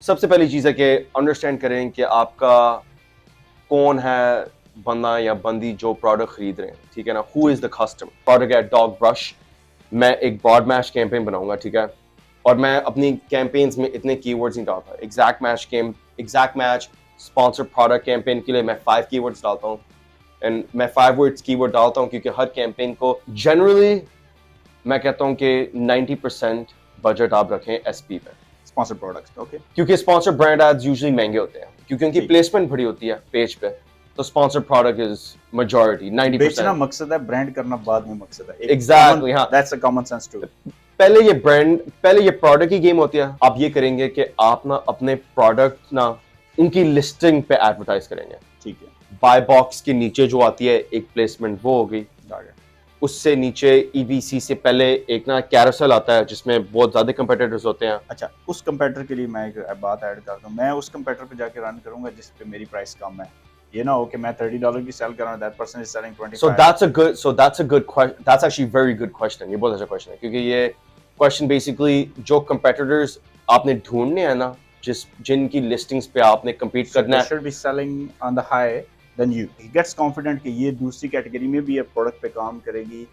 سب سے پہلی چیز ہے کہ انڈرسٹینڈ کریں کہ آپ کا کون ہے بندہ یا بندی جو پروڈکٹ خرید رہے ہیں, ٹھیک ہے نا. ہو از دا کسٹمر. پروڈکٹ ہے ڈاگ برش, میں ایک براڈ میش کیمپین بناؤں گا, ٹھیک ہے, اور میں اپنی کیمپینز میں اتنے کی ورڈز نہیں ڈالتا. Exact match sponsor product campaign کے لیے میں 5 کی ورڈز ڈالتا ہوں, اینڈ میں 5 ورڈز کی ورڈ ڈالتا ہوں کیونکہ ہر کیمپین کو جنرلی میں کہتا ہوں کہ 90% بجٹ آپ رکھیں ایس پی پہ, اسپانسر پروڈکٹس. اوکے, کیونکہ اسپانسر برانڈ ایڈز یوزلی مہنگے ہوتے ہیں کیونکہ ان کی پلیسمنٹ بڑی ہوتی ہے پیج پہ. تو اسپانسر پروڈکٹ از میجورٹی 90%. بیچنا مقصد ہے, برانڈ کرنا بعد میں مقصد ہے. ایگزیکٹلی, ہاں, that's a common sense too. پہلے یہ پروڈکٹ کی گیم ہوتی ہے. آپ یہ کریں گے کہ آپ نا اپنے پروڈکٹ نا ان کی لسٹنگ پہ ایڈورٹائز کریں گے, ٹھیک ہے. بائی باکس کے نیچے جو آتی ہے ایک پلیسمنٹ وہ ہو گئی. اس سے نیچے ای بی سی سے پہلے ایک نا کیروسل آتا ہے جس میں بہت زیادہ کمپیٹیٹرز ہوتے ہیں. اچھا, اس کمپیٹر کے لیے میں ایک بات ایڈ کر دوں, میں اس کمپیٹر پہ جا کے رن کروں گا جس پہ میری پرائس کم ہے. یہ نہ ہو کہ میں $30 کی سیل کر رہا ہوں, that person is selling 25. That's actually very good question. یہ بہت اچھا کوشچن ہے کیونکہ یہ کوشچن بیسیکلی جو کمپیٹیٹرز آپ نے ڈھونڈنے ہیں نا, جن کی لسٹنگز پہ آپ نے کمپیٹ کرنا ہے, should be selling on the high than you. He gets confident کہ یہ دوسری کیٹیگری میں بھی یہ پروڈکٹ پہ کام کرے گی.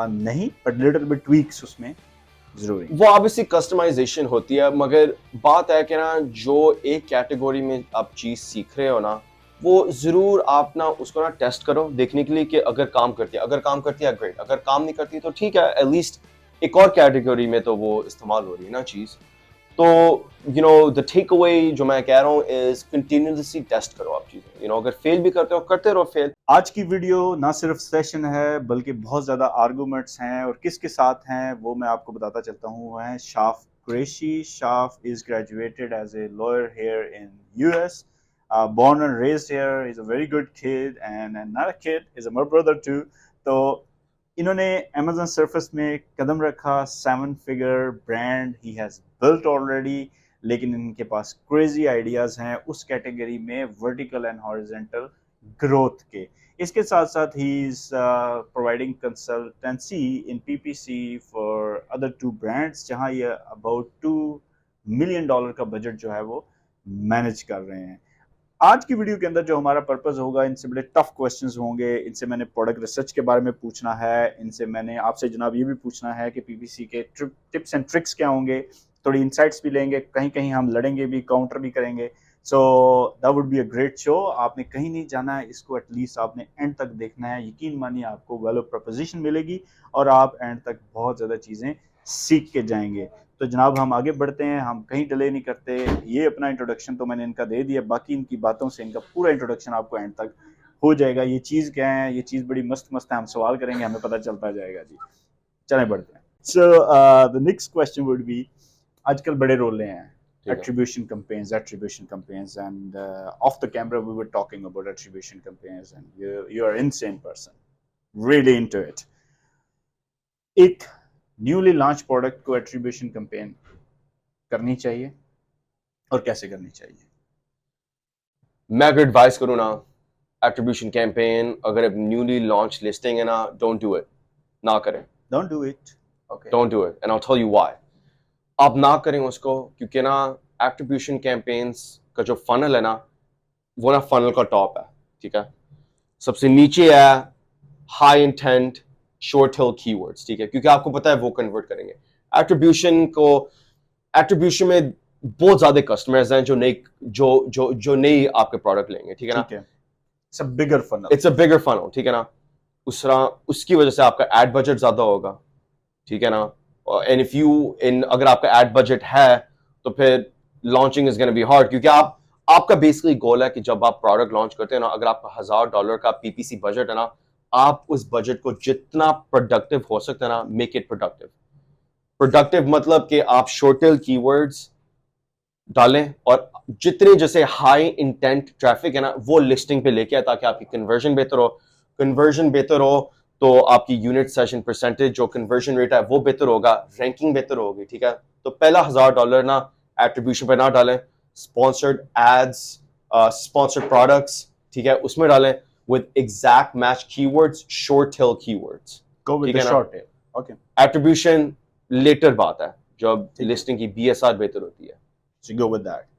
نہیں, but little bit tweaks اس میں ضروری. وہ obviously کسٹمائزیشن ہوتی ہے, مگر بات ہے کہ نا جو ایک کیٹیگری میں آپ چیز سیکھ رہے ہو نا, وہ ضرور آپ نا اس کو نا ٹیسٹ کرو دیکھنے کے لیے کہ اگر کام کرتی ہے گریٹ, اگر کام نہیں کرتی تو ٹھیک ہے, ایٹ لیسٹ ایک اور کیٹیگری میں تو وہ استعمال ہو رہی ہے نا چیز. تو the ٹیک اوے جو میں کہہ رہا ہوں از کنٹینیوسلی ٹیسٹ کرو آپ چیزیں. اگر فیل بھی کرتے ہو کرتے رہو فیل. آج کی ویڈیو نہ صرف سیشن ہے بلکہ بہت زیادہ آرگومنٹس ہیں, اور کس کے ساتھ ہیں وہ میں آپ کو بتاتا چلتا ہوں. وہ ہیں شاف Qureshi. شاف is graduated as a lawyer here in US. Born and raised here. He's a very good kid, and not a kid, he's a my brother too. تو انہوں نے Amazon Surface میں قدم رکھا, 7 figure brand he has built already. لیکن ان کے پاس crazy ideas ہیں اس category میں vertical and horizontal growth کے. اس کے ساتھ ساتھ he is providing consultancy in PPC for other 2 brands جہاں یہ about $2 million کا بجٹ جو ہے وہ مینج کر رہے ہیں. آج کی ویڈیو کے اندر جو ہمارا پرپز ہوگا, ان سے بڑے ٹف کوسچنز ہوں گے. ان سے میں نے پروڈکٹ ریسرچ کے بارے میں پوچھنا ہے, ان سے میں نے آپ سے جناب یہ بھی پوچھنا ہے کہ پی پی سی کے ٹپس اینڈ ٹرکس کیا ہوں گے, تھوڑی انسائٹس بھی لیں گے, کہیں کہیں ہم لڑیں گے بھی, کاؤنٹر بھی کریں گے. So that would be a great show. آپ نے کہیں نہیں جانا ہے, اس کو ایٹ لیسٹ آپ نے اینڈ تک دیکھنا ہے. یقین مانیے آپ کو ویلو پروپوزیشن ملے گی اور آپ اینڈ تک بہت زیادہ چیزیں سیکھ کے جائیں گے. تو جناب ہم آگے بڑھتے ہیں, ہم کہیں ڈیلے نہیں کرتے. یہ اپنا انٹروڈکشن تو میں نے ان کا دے دیا, باقی ان کی باتوں سے ان کا پورا انٹروڈکشن آپ کو اینڈ تک ہو جائے گا. یہ چیز کیا ہے, یہ چیز بڑی مست ہے, ہم سوال کریں گے, ہمیں پتہ چلتا جائے گا. جی چلیں بڑھتے ہیں. سو the next question would be, آج کل بڑے رولے ہیں attribution campaigns, and off the camera we were talking about attribution campaigns, and you are insane person, really into it. ایک نیولی لانچ پروڈکٹ کو ایٹریبیوشن کمپین کرنی چاہیے اور کیسے کرنی چاہیے؟ میں اگر ایڈوائز کروں نا, ایٹریبیوشن کیمپین اگر نیولی لانچ لسٹنگ ہے نا, ڈونٹ ڈو اٹ, نہ کریں. Don't do it. Okay, don't do it, and I will tell you why. آپ نہ کریں اس کو کیونکہ نا ایٹریبیوشن کیمپینس کا جو فنل ہے نا, وہ نا فنل کا ٹاپ ہے, ٹھیک ہے. سب سے نیچے ہے ہائی انٹینٹ شارٹ ہل کی ورڈس, ٹھیک ہے, کیونکہ آپ کو پتا ہے وہ کنورٹ کریں گے. ایٹریبیوشن میں بہت زیادہ کسٹمرز ہیں جو نئی آپ کے پروڈکٹ لیں گے, ٹھیک ہے نا. It's a bigger funnel. It's a bigger funnel, ٹھیک ہے نا. اس کی وجہ سے آپ کا ایڈ بجٹ زیادہ ہوگا, ٹھیک ہے نا. اینڈ اف یو اگر آپ کا ایڈ بجٹ ہے تو پھر launching is gonna be hard, کیونکہ آپ کا بیسکلی گول ہے کہ جب آپ پروڈکٹ لانچ کرتے ہیں نا, اگر آپ کا $1000 کا پی پی سی بجٹ ہے نا, آپ اس بجٹ کو جتنا پروڈکٹیو ہو سکتا ہے نا, میک اٹ پروڈکٹیو مطلب کہ آپ شارٹل کی ورڈز ڈالیں اور جتنے جیسے ہائی انٹینٹ ٹریفک ہے نا وہ لسٹنگ پہ لے کے آئے تاکہ آپ کی کنورژن بہتر ہو تو آپ کی یونٹ سیشن پرسنٹیج جو کنورژن ریٹ ہے وہ بہتر ہوگا, رینکنگ بہتر ہوگی, ٹھیک ہے. تو پہلا $1000 نا ایٹریبیوشن پہ نہ ڈالیں, اسپانسرڈ ایڈس, اسپانسرڈ پروڈکٹس, ٹھیک ہے, اس میں ڈالیں with exact match keywords, short tail keywords. Go with the short tail. Okay. Attribution later بات ہے جب لسٹنگ کی BSR بہتر ہوتی ہے. So go with that.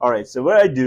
Alright, so what I do,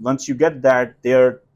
once you get that there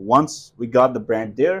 once we got the brand there,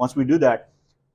Once we do that,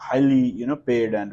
highly paid and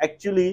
Actually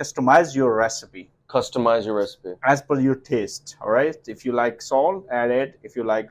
customize your recipe Customize your recipe. as per your taste. All right, if you like salt, add it. If you like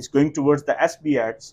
is going towards the SB ads,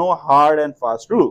no hard and fast rule.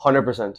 100%.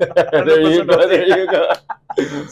There you go, there you go.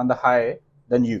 on the high than you,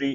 3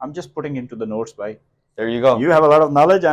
I'm just putting into the notes, bhai. There you go. You have a lot of knowledge. I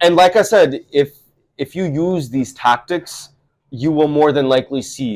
And like I said, if you use these tactics, you will more than likely see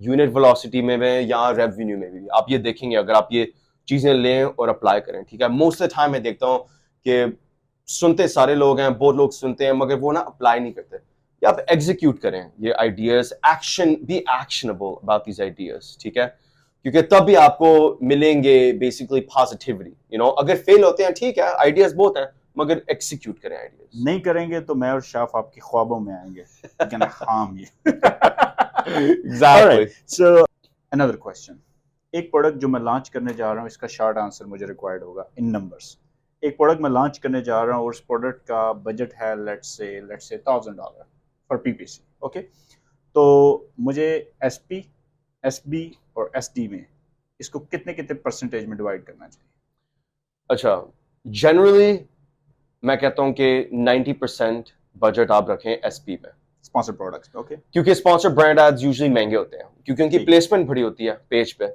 unit velocity میں بھی یا revenue میں بھی. آپ یہ دیکھیں گے اگر آپ یہ چیزیں لیں اور اپلائی کریں, ٹھیک ہے. موسٹ آف ٹائم میں دیکھتا ہوں کہ سنتے سارے لوگ ہیں, بہت لوگ سنتے ہیں مگر وہ نا اپلائی نہیں کرتے. یا آپ ایگزیکیوٹ کریں یہ ideas, action be actionable about these ideas, ٹھیک ہے. کیونکہ تب بھی آپ کو ملیں گے بیسکلی پازیٹیوٹی, اگر فیل ہوتے ہیں ٹھیک ہے, آئیڈیاز بہت ہیں مگر ایکسیکیوٹ کریں آئیڈیاز. نہیں کریں گے تو میں اور شاف آپ کی خوابوں میں آئیں گے, کہنا خام یہ. Exactly. So another question, ایک پروڈکٹ جو میں لانچ کرنے جا رہا ہوں, اس کا شارٹ آنسر مجھے ریکوائرڈ ہوگا ان نمبرس. ایک پروڈکٹ میں لانچ کرنے جا رہا ہوں اور اس پروڈکٹ کا بجٹ ہے let's say $1,000 for PPC, okay. تو مجھے ایس بی اور ایس ڈی میں اس کو کتنے پرسنٹیج میں ڈیوائڈ کرنا چاہیے؟ اچھا, جنرلی میں کہتا ہوں کہ 90% بجٹ آپ رکھیں ایس پی میں, اسپانسر پروڈکٹس میں, اوکے. کیونکہ اسپانسر برانڈ ایڈز یوزلی مہنگے ہوتے ہیں کیونکہ ان کی پلیسمنٹ بڑی ہوتی ہے پیج پہ.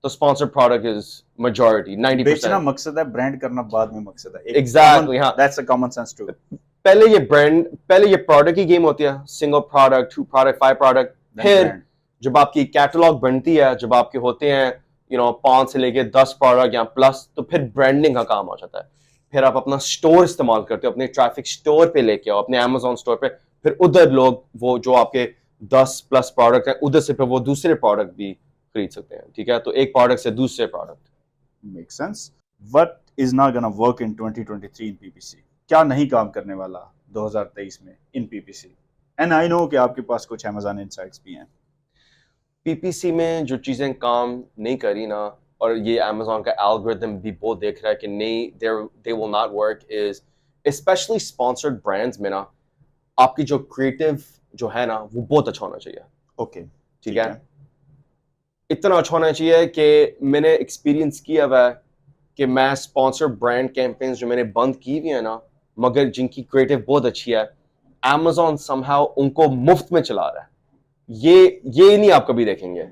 تو اسپانسر پروڈکٹ از میجورٹی 90%. بیچنا مقصد ہے, برانڈ کرنا بعد میں مقصد ہے. ایگزیکٹلی, ہاں, that's a common sense too. پہلے یہ پروڈکٹ کی گیم ہوتی ہے, سنگل پروڈکٹ, 2 پروڈکٹ, 5 پروڈکٹ. پھر جب آپ کی کیٹلاگ بنتی ہے, جب آپ کے ہوتے ہیں 5 سے لے کے 10 پروڈکٹ یا پلس, تو پھر برانڈنگ کا کام آ جاتا ہے. پھر آپ اپنا اسٹور استعمال کرتے ہو, اپنے ٹریفک اسٹور پہ لے کے آؤ, اپنے Amazon اسٹور پہ. پھر ادھر لوگ وہ جو آپ کے 10 پلس پروڈکٹ ہیں ادھر سے پھر وہ دوسرے پروڈکٹ بھی خرید سکتے ہیں, ٹھیک ہے. تو ایک پروڈکٹ سے دوسرے product. Make sense. What is not gonna work in 2023 in PPC؟ کیا نہیں کام کرنے والا 2023 میں ان PPC؟ اینڈ آئی نو کہ آپ کے پاس کچھ Amazon انسائٹس بھی ہیں. PPC میں جو چیزیں کام نہیں کری نا, اور یہ Amazon کا الگوریتھم بھی بہت دیکھ رہا ہے کہ نہیں, they will not work, is especially sponsored brands میں نا آپ کی جو کریٹو جو ہے نا وہ بہت اچھا ہونا چاہیے. اوکے, ٹھیک ہے, اتنا اچھا ہونا چاہیے کہ میں نے ایکسپیرینس کیا ہوا ہے کہ میں اسپانسر برانڈ کیمپینز جو میں نے بند کی ہوئی ہیں نا, مگر جن کی کریٹو بہت اچھی ہے, Amazon somehow ان کو مفت میں چلا رہا ہے. یہ نہیں آپ کبھی دیکھیں گے.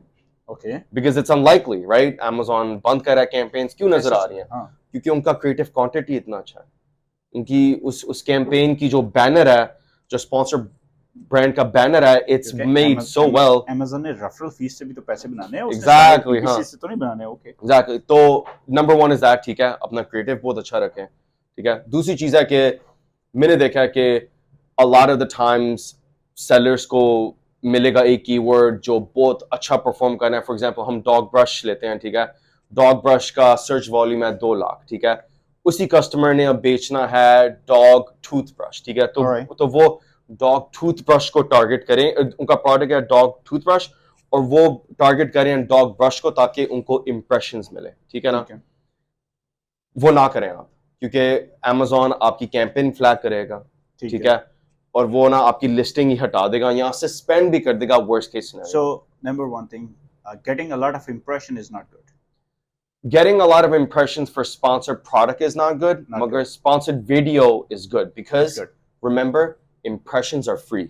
Okay, because it's unlikely, right? Amazon بند کر رہا ہے کیمپینز, کیوں نظر آ رہی ہیں؟ کیونکہ ان کا کریٹو کوانٹٹی اتنا اچھا ہے. ان کی اس کیمپین کی جو بینر ہے, جو اسپانسر برانڈ کا بینر ہے, it's made so well. Amazon نے ریفرل فیس سے بھی تو پیسے بنانے ہیں, ایگزیکٹلی, ہاں, سے تو نہیں بنانے. Okay, exactly. تو نمبر 1 از دیٹ, ٹھیک ہے, اپنا کریٹو بہت اچھا رکھیں, ٹھیک ہے. دوسری چیز ہے کہ میں نے دیکھا ہے کہ a lot of the times sellers کو ملے گا ایک کی ورڈ جو بہت اچھا پرفارم کرنا ہے. فار ایگزامپل ہم ڈاگ برش لیتے ہیں, ٹھیک ہے. ڈاگ برش کا سرچ والیوم ہے 2 لاکھ, ٹھیک ہے. اسی کسٹمر نے اب بیچنا ہے ڈاگ ٹوتھ برش, ٹھیک ہے. تو وہ ڈاگ ٹوتھ برش کو ٹارگٹ کریں, ان کا پروڈکٹ ہے ڈاگ ٹوتھ برش, اور وہ ٹارگٹ کریں ڈاگ برش کو تاکہ ان کو امپریشنز ملے, ٹھیک ہے نا. وہ نہ کریں آپ, کیونکہ Amazon آپ کی کیمپین فلیگ کرے گا, ٹھیک ہے, اور وہ نا آپ کی لسٹنگ ہی ہٹا دے گا, یہاں سے سپینڈ بھی کر دے گا worst case scenario. So number one thing, getting a lot of impression is not good. Getting a lot of impressions for sponsored product is not good, magar sponsored video is good, because remember, impressions are free.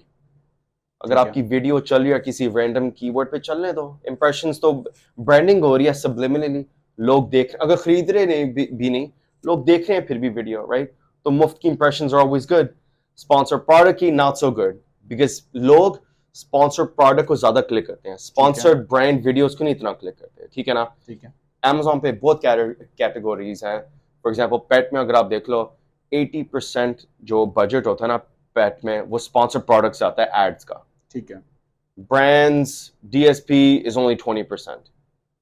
اگر آپ کی video چل رہی ہے کسی random کی word پہ چلنے دو, امپریشنز تو برانڈنگ ہو رہی ہے سبلیمنلی, لوگ دیکھ, اگر خرید رہے نہیں بھی نہیں, لوگ دیکھ رہے ہیں پھر بھی ویڈیو, رائٹ. تو مفت کی impressions are always good. Sponsor product کی not so good, because لوگ اسپانسر پروڈکٹ کو زیادہ کلک کرتے ہیں, اسپانسر برانڈ ویڈیوز کو نہیں اتنا کلک کرتے ہیں, ٹھیک ہے نا. Amazon پہ بہت کیٹیگوریز ہیں. فار ایگزامپل پیٹ میں اگر آپ دیکھ لو 80% جو بجٹ ہوتا ہے نا پیٹ میں, وہ اسپانسر پروڈکٹ سے آتا ہے, ایڈز کا, ٹھیک ہے. برانڈز DSP از only 20%,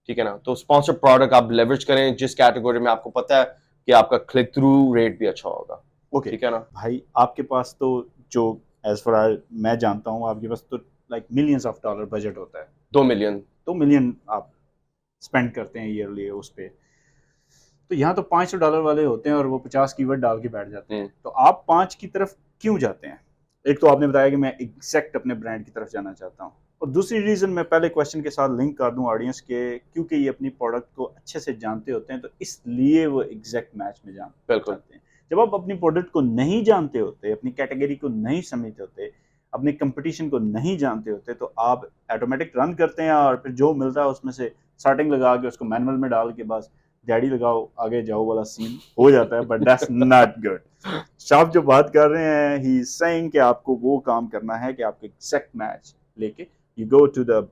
ٹھیک ہے نا. تو اسپانسر پروڈکٹ آپ لیوریج کریں جس کیٹیگوری میں آپ کو پتا ہے کہ آپ کا کلک تھرو ریٹ بھی اچھا ہوگا. اوکے, ٹھیک ہے نا. بھائی آپ کے پاس تو جو ایز فار میں جانتا ہوں آپ کے پاس تو like millions of dollar budget ہوتا ہے. 2 ملین آپ اسپینڈ کرتے ہیں ایئرلی اس پہ. تو یہاں تو $500 والے ہوتے ہیں اور وہ 50 کی ورڈ ڈال کے بیٹھ جاتے ہیں. تو آپ 5 کی طرف کیوں جاتے ہیں؟ ایک تو آپ نے بتایا کہ میں ایگزیکٹ اپنے برانڈ کی طرف جانا چاہتا ہوں, اور دوسری ریزن میں پہلے کویشچن کے ساتھ لنک کر دوں آڈینس کے, کیونکہ یہ اپنی پروڈکٹ کو اچھے سے جانتے ہوتے ہیں, تو اس لیے وہ ایگزیکٹ میچ میں چاہتے ہیں. جب آپ اپنی پروڈکٹ کو نہیں جانتے ہوتے, اپنی کیٹیگری کو نہیں سمجھتے ہوتے, اپنے کمپٹیشن کو نہیں جانتے ہوتے, تو آپ آٹومیٹک رن کرتے ہیں اور پھر جو ملتا ہے اس میں سے اسٹارٹنگ لگا کے اس کو مینول میں ڈال کے بس ڈیڈی لگاؤ آگے جاؤ والا سین ہو جاتا ہے. But that's not good. Shaf جو بات کر رہے ہیں, ہی از سیئنگ کہ آپ کو وہ کام کرنا ہے کہ آپ کے ایگزیکٹ میچ لے کے you go to the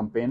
campaign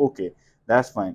Okay, that's fine.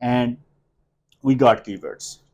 and we got keywords.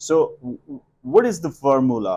So what is the formula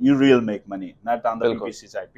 you real make money, not on the PPC side.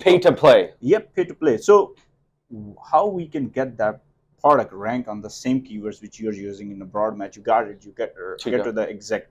Pay to play. Yep, pay to play. So how we can get that product rank on the same keywords which you're using in a broad match? You got it, you get to the exact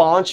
5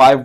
5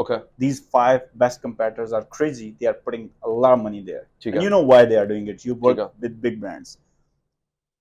Okay. These 5 best competitors are crazy. They are putting a lot of money there. And you know why they are doing it. You work with big brands.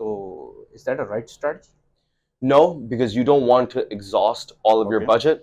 So is that a right strategy? No, because you don't want to exhaust all of your budget.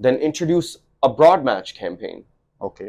then introduce a broad match campaign. Okay.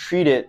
treat it,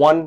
1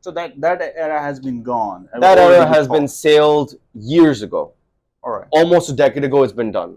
So that era has been gone. That era has been sailed years ago. All right. Almost a decade ago it's been done.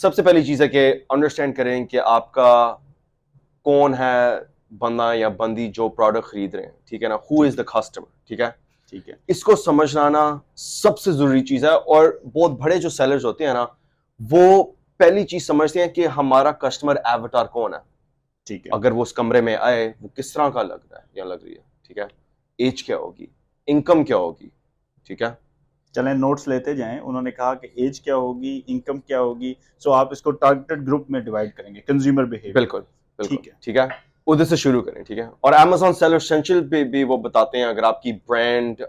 سب سے پہلی چیز ہے کہ understand کریں کہ آپ کا کون ہے بندہ یا بندی جو پروڈکٹ خرید رہے ہیں, ٹھیک ہے نا, ہو از دا کسٹمر, ٹھیک ہے. ٹھیک ہے, اس کو سمجھنا سب سے ضروری چیز ہے. اور بہت بڑے جو سیلرز ہوتے ہیں نا, وہ پہلی چیز سمجھتے ہیں کہ ہمارا کسٹمر ایواتار کون ہے. ٹھیک ہے, اگر وہ اس کمرے میں آئے وہ کس طرح کا لگ رہا ہے یا لگ رہی ہے, ٹھیک ہے, ایج کیا ہوگی, انکم کیا ہوگی, ٹھیک ہے. چلیں نوٹس لیتے جائیں. انہوں نے کہا کہ ایج کیا ہوگی, انکم کیا ہوگی, سو آپ اس کو ٹارگیٹڈ گروپ میں ڈیوائڈ کریں گے, کنزیومر بیہیویئر. بالکل بالکل, ٹھیک ہے, ادھر سے شروع کریں, ٹھیک ہے. اور Amazon سیلر اسینشل پہ بھی وہ بتاتے ہیں اگر آپ کی برانڈ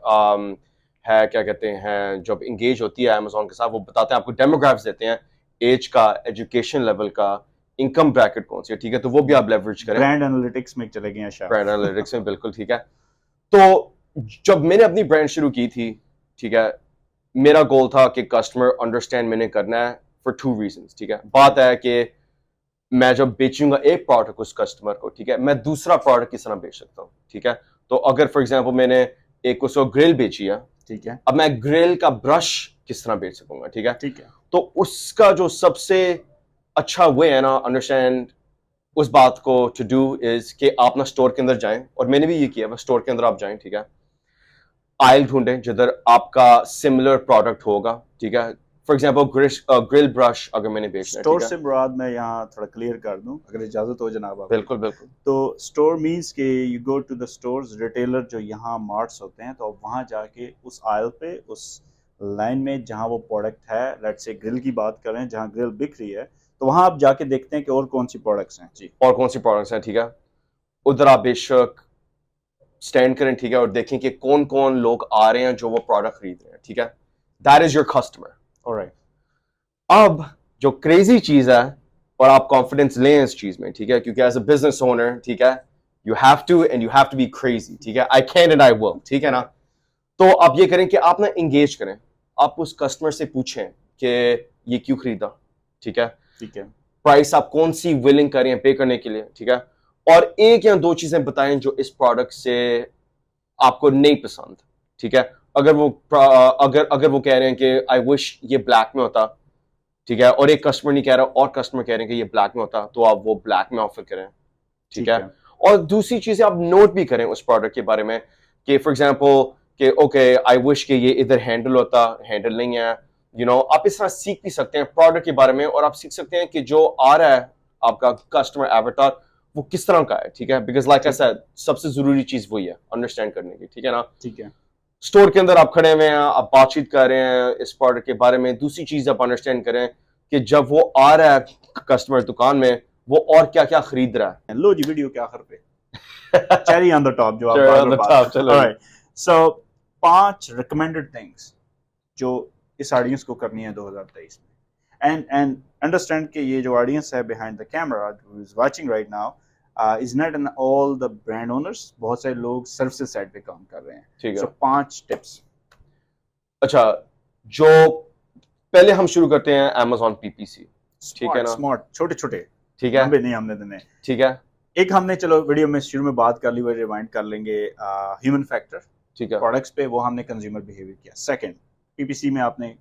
ہے, کیا کہتے ہیں, جب انگیج ہوتی ہے Amazon کے ساتھ, وہ بتاتے ہیں آپ کو ڈیموگرافکس دیتے ہیں, ایج کا, ایجوکیشن لیول کا, انکم بریکٹ کون سی ہے, ٹھیک ہے. تو وہ بھی آپ لیوریج کریں. برانڈ انالیٹکس میں چلے گئے ہیں شاید. برانڈ انالیٹکس میں بالکل, ٹھیک ہے. تو جب میں نے اپنی برانڈ شروع کی تھی, ٹھیک ہے, میرا گول تھا کہ کسٹمر انڈرسٹینڈ میں نے کرنا ہے فار 2 reasons, ٹھیک ہے. بات ہے کہ میں جب بیچوں گا ایک پروڈکٹ اس کسٹمر کو, ٹھیک ہے, میں دوسرا پروڈکٹ کس طرح بیچ سکتا ہوں, ٹھیک ہے. تو اگر فار ایگزامپل میں نے ایک اس کو گرل بیچی ہے, ٹھیک ہے, اب میں گرل کا برش کس طرح بیچ سکوں گا, ٹھیک ہے. ٹھیک ہے, تو اس کا جو سب سے اچھا وے ہے نا انڈرسٹینڈ اس بات کو ٹو ڈو از کہ آپ نا اسٹور کے اندر جائیں, اور میں نے بھی یہ کیا, بس اسٹور کے اندر آپ جائیں, ٹھیک ہے, آئل ڈھونڈیں جدھر آپ کا سملر پروڈکٹ ہوگا, ٹھیک ہے. فار ایگزامپل گرل برش اگر میں نے بیچنا ہے, اسٹور ٹھیک ہے. سے مراد میں یہاں تھوڑا کلیئر کر دوں اگر اجازت ہو جناب آپ. بالکل بالکل. تو اسٹور مینس کہ you go to the stores, retailer جو یہاں مارٹس ہوتے ہیں, تو وہاں جا کے اس آئل پہ, اس لائن میں جہاں وہ پروڈکٹ ہے, لیٹ سے گرل کی بات کریں جہاں گرل بک رہی ہے, تو وہاں آپ جا کے دیکھتے ہیں کہ اور کون سی پروڈکٹس ہیں. جی, اور کون سی پروڈکٹس ہیں, ٹھیک ہے. ادھر آپ بے شک اسٹینڈ کریں, ٹھیک ہے, اور دیکھیں کہ کون کون لوگ آ رہے ہیں جو وہ پروڈکٹ خرید رہے ہیں, ٹھیک ہے. That is your customer. alright. اب جو کریزی چیز ہے, اور آپ کانفیڈینس لیں اس چیز میں, ٹھیک ہے, کیونکہ ایز اے بزنس اونر, ٹھیک ہے, you have to and you have to be crazy, ٹھیک ہے. آئی کین اینڈ آئی ول, ٹھیک ہے نا. تو آپ یہ کریں کہ آپ نا انگیج کریں, آپ اس کسٹمر سے پوچھیں کہ یہ کیوں خریدا, ٹھیک ہے, ٹھیک ہے, پرائس آپ کون سی ولنگ کریں پے کرنے کے لیے, ٹھیک ہے. اور ایک یا 2 چیزیں بتائیں جو اس پروڈکٹ سے آپ کو نہیں پسند, ٹھیک ہے. اگر وہ کہہ رہے ہیں کہ آئی وش یہ بلیک میں ہوتا, ٹھیک ہے, اور ایک کسٹمر نہیں کہہ رہا اور کسٹمر کہہ رہے ہیں کہ یہ بلیک میں ہوتا, تو آپ وہ بلیک میں آفر کریں, ٹھیک ہے. اور دوسری چیزیں آپ نوٹ بھی کریں اس پروڈکٹ کے بارے میں کہ فار ایگزامپل کہ اوکے آئی وش کہ یہ ادھر ہینڈل ہوتا, ہینڈل نہیں ہے, یو نو. آپ اس طرح سیکھ بھی سکتے ہیں پروڈکٹ کے بارے میں, اور آپ سیکھ سکتے ہیں کہ جو آ رہا ہے آپ کا کسٹمر ایواتار وہ کس طرح کا ہے, ٹھیک ہے. بیکاز لائک آئی سیڈ سب سے ضروری چیز وہی ہے انڈرسٹینڈ کرنے کی, ٹھیک ہے نا. ٹھیک ہے, اسٹور کے اندر آپ کھڑے ہوئے ہیں, آپ بات چیت کر رہے ہیں اس پروڈکٹ کے بارے میں. دوسری چیز آپ انڈرسٹینڈ کریں کہ جب وہ آ رہا ہے کسٹمر دکان میں, وہ اور کیا کیا خرید رہا ہے. لو جی ویڈیو کے آخر پہ چیری آن دا ٹاپ جو آپ Cherry bar on the bar top, چلو. سو 5 ریکمینڈڈ تھنگس جو اس آڈینس کو کرنی ہے 2023 میں. اینڈ انڈرسٹینڈ کہ یہ جو آڈینس ہے behind the camera who is watching right now is not in all the brand owners, بہت سارے لوگ سروسز سائڈ پہ کام کر رہے ہیں. ٹھیک ہے. سو 5 ٹپس. اچھا, جو پہلے ہم شروع کرتے ہیں Amazon PPC, ٹھیک ہے نا. اسمارٹ چھوٹے چھوٹے, ٹھیک ہے, لمبے نہیں ہم نے دینے. ٹھیک ہے, ایک ہم نے چلو ویڈیو میں شروع میں بات کر لی, وہ ریوائنڈ کر لیں گے, ہیومن فیکٹر ٹھیک ہے. پروڈکٹس پہ, وہ ہم نے کنزیومر بیہیویئر کیا. سیکنڈ پی پی سی میں آپ نے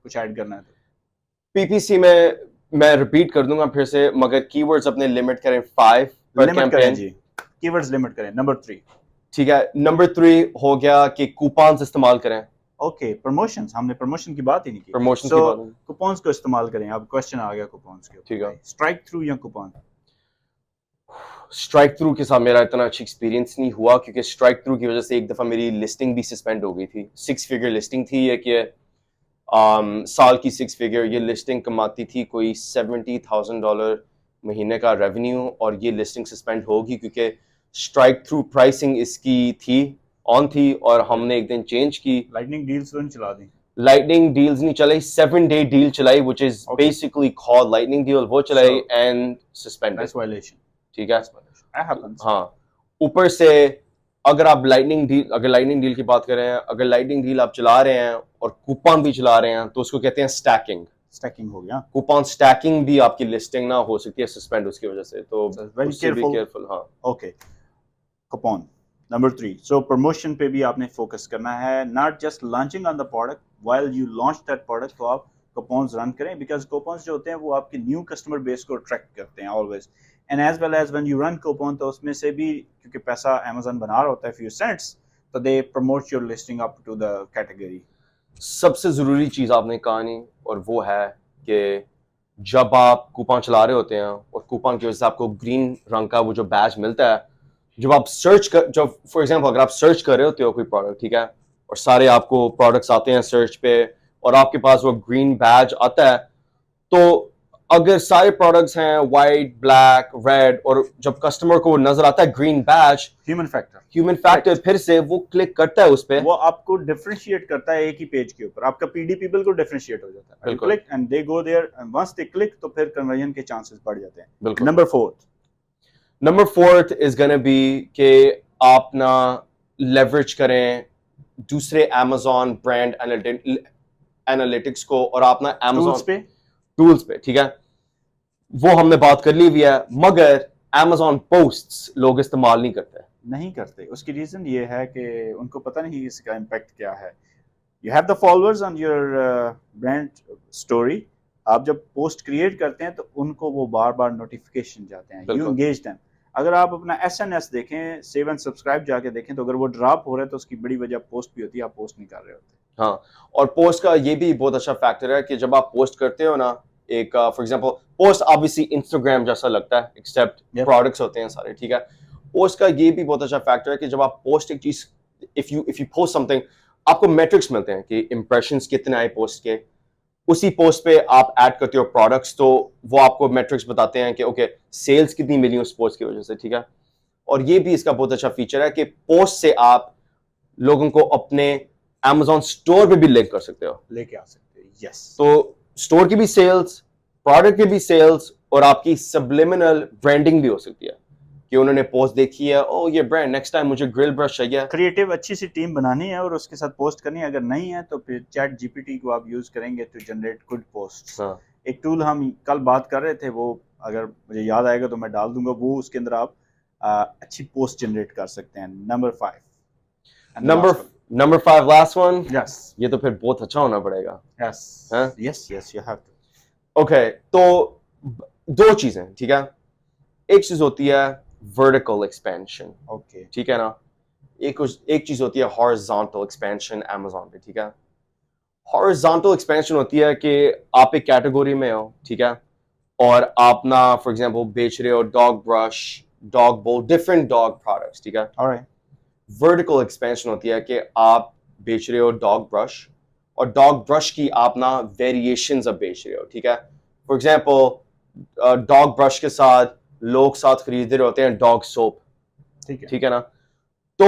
کچھ ایڈ کرنا ہے تو PPC میں ریپیٹ کر دوں گا پھر سے, مگر کی ورڈز اپنے لمٹ کریں 5 پر لمٹ کریں. کیمپین, جی, کی ورڈز لمٹ کریں. نمبر 3, ٹھیک ہے. نمبر 3 ہو گیا کہ کوپانز استعمال کریں. اوکے, پروموشنز, ہم نے پروموشن کی بات ہی نہیں کی. پروموشن کی سو بات, کوپونز کو استعمال کریں. اب کوسچن آ گیا کوپونز کے ٹھیک ہے. اوپر, اسٹرائک تھرو یا کوپون. اسٹرائک تھرو کے ساتھ میرا اتنا اچھا ایکسپیرینس نہیں ہوا, کیونکہ اسٹرائک تھرو کی وجہ سے ایک دفعہ میری لسٹنگ بھی سسپینڈ ہو گئی تھی. 6 فگر لسٹنگ تھی یہ, کہ سال کی 6 فگر یہ لسٹنگ کماتی تھی کوئی $70,000 مہینے کا ریونیو, اور یہ لسٹنگ سسپینڈ ہوگی کیونکہ اسٹرائک تھرو پرائسنگ اس کی تھی آن تھی, اور ہم نے ایک دن چینج کی. لائٹننگ ڈیلز تو نہیں چلا دیں. لائٹنگ ڈیلز نہیں چلائی, 7-day ڈیل چلائی which is basically called lightning deal, وہ چلائی and suspended. That's violation. ٹھیک ہے. That happens. ہاں, اوپر سے اگر آپ لائٹننگ ڈیل کی بات کریں, اگر لائٹننگ ڈیل آپ چلا رہے ہیں اور کوپن بھی چلا رہے ہیں, تو اس کو کہتے ہیں اسٹیکنگ. اسٹیکنگ ہو گیا. کوپن اسٹیکنگ بھی آپ کی لسٹنگ نہ ہو سکتی ہے سسپینڈ اس کی وجہ سے, تو ویری کیئرفل. ہاں. Okay, coupon. Number 3, so promotion پہ بھی آپ نے فوکس کرنا ہے, not just launching on the product. While you launch that product, تو آپ کوپونز رن کریں, بیکاز کوپونز جو ہوتے ہیں وہ آپ کے نیو کسٹمر بیس کو اٹریکٹ کرتے ہیں always, and as well as when you run coupon, تو اس میں سے بھی کیونکہ پیسہ امیزون بنا رہا ہوتا ہے فیو سینٹس, تو they promote your listing up to the category. سب سے ضروری چیز آپ نے کہا نہیں, اور وہ ہے کہ جب آپ کوپن چلا رہے ہوتے ہیں اور کوپن کی وجہ سے آپ کو گرین رنگ کا وہ جو بیج ملتا ہے, جب آپ سرچ کر, جب فار ایگزامپل اگر آپ سرچ کر رہے ہوتے ہو کوئی پروڈکٹ, ٹھیک ہے, اور سارے آپ کو پروڈکٹس آتے ہیں سرچ پہ اور آپ کے پاس وہ گرین بیج آتا ہے, تو اگر سارے پروڈکٹس ہیں وائٹ, بلیک, ریڈ, اور جب کسٹمر کو نظر آتا ہے گرین بیج, ہیومن فیکٹر پھر سے وہ کلک کرتا ہے اس پہ, وہ آپ کو ڈفرینشیٹ کرتا ہے ایک ہی پیج کے اوپر, آپ کا پی ڈی پی بالکل ڈفرینشیٹ ہو جاتا ہے. بالکل. Click and they go there, once they click تو پھر کنورژن کے چانسز بڑھ جاتے ہیں. بالکل. نمبر 4 از گonna بی کہ آپ نا لیوریج کریں دوسرے امیزون برانڈ انالیٹکس کو, اور آپ نا امیزون پہ ٹولز پہ, ٹھیک ہے, وہ ہم نے بات کر لی ہوئی ہے, مگر امیزون پوسٹس لوگ استعمال نہیں کرتے. اس کی ریزن یہ ہے کہ ان کو پتہ نہیں اس کا امپیکٹ کیا ہے. You have the followers on your brand story, آپ جب پوسٹ کریٹ کرتے ہیں تو ان کو وہ بار بار نوٹیفیکیشن جاتے ہیں, یو انگیج دیم. اگر آپ اپنا ایس این ایس دیکھیں, سیو اینڈ سبسکرائب جا کے دیکھیں, تو اگر وہ ڈراپ ہو رہا ہے تو اس کی بڑی وجہ پوسٹ بھی ہوتی ہے, آپ پوسٹ نہیں کر رہے ہوتے. ہاں, اور پوسٹ کا یہ بھی بہت اچھا فیکٹر ہے کہ جب آپ پوسٹ کرتے ہو نا, ایک for example post obviously Instagram جیسا لگتا ہے ایکسیپٹ پروڈکٹس ہوتے ہیں سارے, ٹھیک ہے. پوسٹ کا یہ بھی بہت اچھا فیکٹر ہے کہ جب آپ پوسٹ ایک چیز, if you post some thing, آپ کو میٹرکس ملتے ہیں کہ امپریشنس کتنے آئے پوسٹ کے, اسی پوسٹ پہ آپ ایڈ کرتے ہو پروڈکٹس, تو وہ آپ کو میٹرکس بتاتے ہیں کہ اوکے سیلز کتنی ملی اس پوسٹ کی وجہ سے, ٹھیک ہے. اور یہ بھی اس کا بہت اچھا فیچر ہے کہ پوسٹ سے آپ لوگوں کو اپنے امیزون اسٹور پہ بھی لنک کر سکتے ہو, لے کے آ سکتے ہیں. یس, تو اسٹور کی بھی سیلز, پروڈکٹ کی بھی سیلز, اور آپ کی سبلیمنل برانڈنگ بھی ہو سکتی ہے کہ انہوں نے پوسٹ دیکھی ہے, او یہ برانڈ نیکسٹ ٹائم مجھے گرل برش چاہیے. کریٹو اچھی سی ٹیم بنانی ہے اور اس کے ساتھ پوسٹ کرنی ہے. اگر نہیں ہے تو پھر چیٹ جی پی ٹی کو آپ یوز کریں گے ٹو جنریٹ گڈ پوسٹ. ایک ٹول ہم کل بات کر رہے تھے, وہ اگر مجھے یاد آئے گا تو میں ڈال دوں گا, وہ اس کے اندر آپ اچھی پوسٹ جنریٹ کر سکتے ہیں. نمبر 5 لاسٹ ون, یس, یہ تو پھر بہت اچھا ہونا پڑے گا. Yes you have to. Okay, تو دو چیزیں, ٹھیک ہے. ایک چیز ہوتی ہے ورٹیکل ایکسپینشن, اوکے, ٹھیک ہے نا. ایک چیز ہوتی ہے ہارزانٹل ایکسپینشن امیزون پہ, ٹھیک ہے. ہارزانٹل ایکسپینشن ہوتی ہے کہ آپ ایک کیٹیگری میں ہو, ٹھیک ہے, اور آپ نا فار ایگزامپل بیچ رہے ہو ڈاگ برش, ڈاگ بول, ڈفرینٹ ڈاگ پروڈکٹس, ٹھیک ہے. ورٹیکل ایکسپینشن ہوتی ہے کہ آپ بیچ رہے ہو ڈاگ برش, اور ڈاگ برش کی آپ نا ویریشنز اب بیچ رہے ہو, ٹھیک ہے. فار ایگزامپل ڈاگ برش کے ساتھ لوگ ساتھ خرید رہے ہوتے ہیں ڈاگ سوپ, ٹھیک ہے نا. تو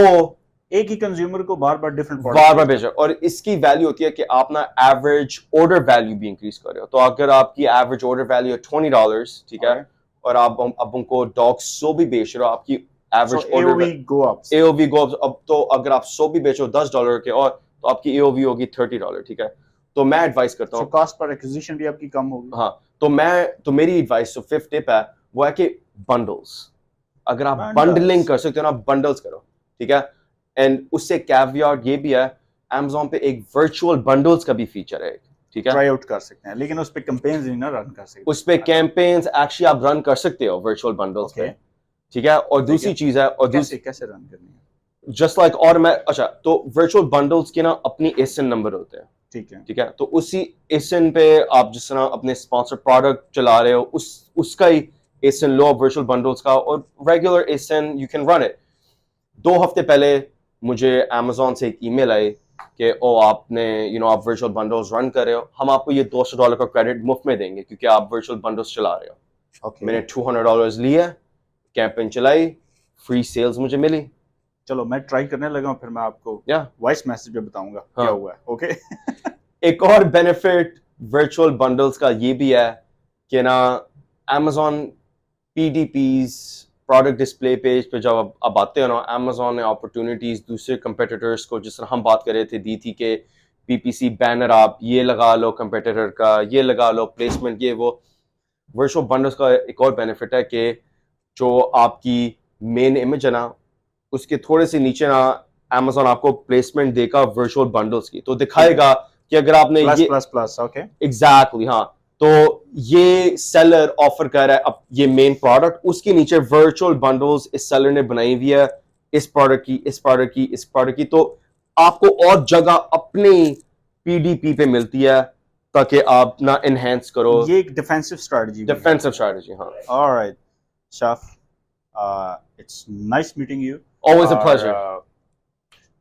ایک ہی کنزیومر کو بار بار ڈفرنٹ بار بیچ, اور اس کی ویلیو ہوتی ہے کہ آپ نا ایوریج آرڈر ویلیو بھی انکریز کر رہے ہو. تو اگر آپ کی ایوریج آرڈر ویلیو ہے $20, ٹھیک ہے, اور آپ اب ان کو ڈاگ سوپ بھی بیچ رہے ہو, آپ کی ایوریج اے او وی گو اپ. اب تو اگر آپ سوپ بھی بیچو $10 کے, اور تو آپ کی اے او وی ہوگی $30, ٹھیک ہے. تو میں ایڈوائز کرتا ہوں, کاسٹ پر ایکوزیشن بھی آپ کی کم ہوگی. ہاں, تو میری ایڈوائس جو 5th ٹپ ہے وہ ہے کہ بنڈلز, اگر آپ بنڈلنگ کر سکتے ہو نا, بنڈلز کرو, ٹھیک ہے. اینڈ اس سے کیویاٹ یہ بھی ہے, امیزون پہ ایک ورچوئل بنڈلز کا بھی فیچر ہے, ٹھیک ہے. ٹرائی آؤٹ کر سکتے ہیں, لیکن اس پہ کیمپینز نہیں نا رن کر سکتے. اس پہ کیمپینز ایکچولی آپ رن کر سکتے ہو ورچوئل بنڈلز پہ, ٹھیک ہے. اور دوسری چیز ہے, اور کیسے رن کرنی ہے, جسٹ لائک, اور میں اچھا, تو ورچوئل بنڈلز کے نا اپنی ایسن نمبر ہوتے ہیں, ٹھیک ہے. تو اسی ایسن پہ آپ جس طرح اپنے اسپانسر پروڈکٹ چلا رہے ہو, اس کا ہی ایسن لو ورچوئل بنڈلز کا, اور regular Essen you can run it. 2 ہفتے پہلے مجھے امیزون سے ایک ای میل آئی کہ او آپ نے آپ ورچوئل بنڈلز رن کر رہے ہو, ہم آپ کو یہ $200 کا کریڈٹ مفت میں دیں گے کیونکہ آپ ورچوئل بنڈلز چلا رہے ہو. میں نے $200 لیے, کیمپین چلائی, فری سیلز مجھے ملی. چلو میں ٹرائی کرنے لگا ہوں, پھر میں آپ کو وائس میسج پہ بتاؤں گا کیا ہوا ہے. اوکے. ایک اور بینیفٹ ورچوئل بنڈلز کا یہ بھی ہے کہ نا Amazon P D Ps, product display page پہ جب اب آتے ہو نا, امیزون نے اپرچونیٹیز دوسرے کمپیٹیٹرز کو, جس طرح ہم بات کر رہے تھے, دی تھی کہ پی پی سی بینر آپ یہ لگا لو کمپیٹیٹر کا, یہ لگا لو پلیسمنٹ, یہ وہ. ورچوئل بنڈلز کا ایک اور بینیفٹ ہے کہ جو آپ کی مین امیج ہے نا, اس کے تھوڑے سے نیچے نا امیزون آپ کو پلیسمنٹ دے گا ورچوئل بنڈلز کی, تو دکھائے گا کہ اگر آپ نے پلس یہ پلس پلس اوکے ایگزیکٹلی ہاں تو یہ سیلر آفر کر رہا ہے اب یہ مین پروڈکٹ اس کے نیچے ورچوئل بنڈلز اس سیلر نے بنائی ہوئی ہے اس پروڈکٹ کی اس پروڈکٹ کی اس پروڈکٹ کی تو آپ کو اور جگہ اپنی پی ڈی پی پہ ملتی ہے تاکہ آپ نہ انہینس کرو یہ ایک ڈیفینسو اسٹریٹجی بھی ہے ڈیفینسو اسٹریٹجی ہاں alright Shaf it's nice meeting you always a pleasure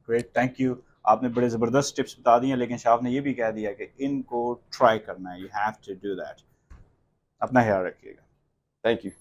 great thank you آپ نے بڑے زبردست ٹپس بتا دی ہیں لیکن شاف نے یہ بھی کہہ دیا کہ ان کو ٹرائی کرنا ہے you have to do that اپنا خیال رکھیے گا thank you